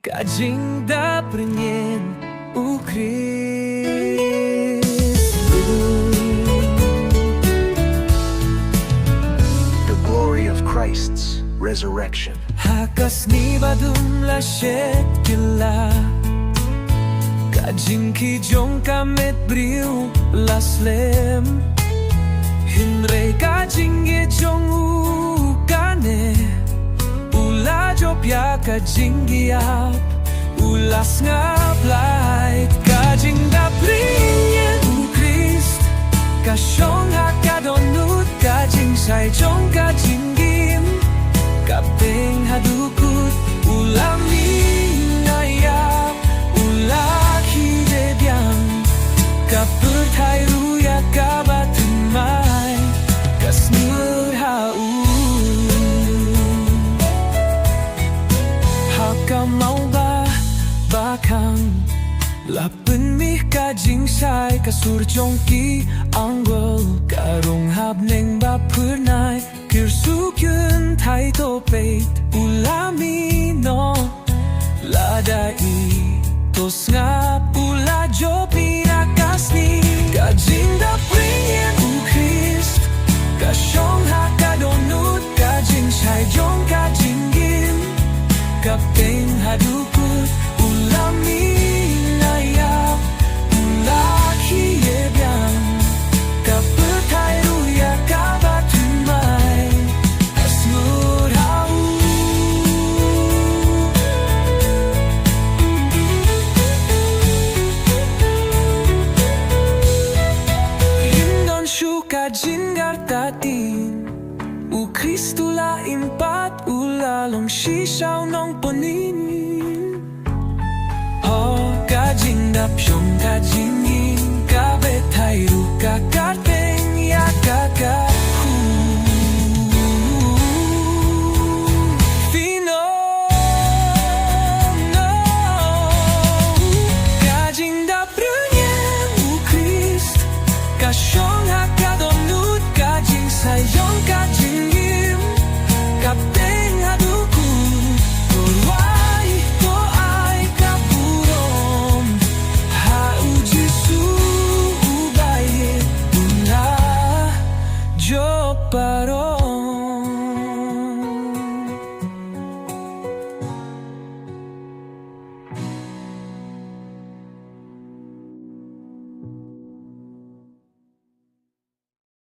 Kajingdaprnjen u Kristu. The glory of Christ's resurrection. Hakas ni badum la shekila Kajingki jong kamet briu laslem Hinre kajingge jong ukane Ula jopya kajinggiap Ulas ngablait Kajingdapringen u Christ Kasyong hakadonut kajing say jong kajinggim Kapeng hadukut ulamin ayap ulaki debyang Kapurtai ruya kabatumay kasnur hau Hakamau ba bakang Lapun mi kajing say kasurjong ki anggol Karong habneng ba purnay Kirsukun thai to peit ulami no Ladai tos ngap ula jo pinakasni Kajingdapringen u Christ Kasyong hakadonut kajing say jong kajinggim Kapeng hadukut ulamin ayap ulaki yebyang Kapurtai ruya kabatumay asmur hau Hindon syuka jinggar tatin U Kristu la impat ulalong shishaw nong ponin Oh kajingdap syong kajingin Kabetay ruka karteng yakakahu Fino no Kajingdap runyen u Christ Kasyong hakadonut kajing sayong kajingim Kapeng hadukut Torwai to ay kapurom Hau Jisu ubayit Una jo parom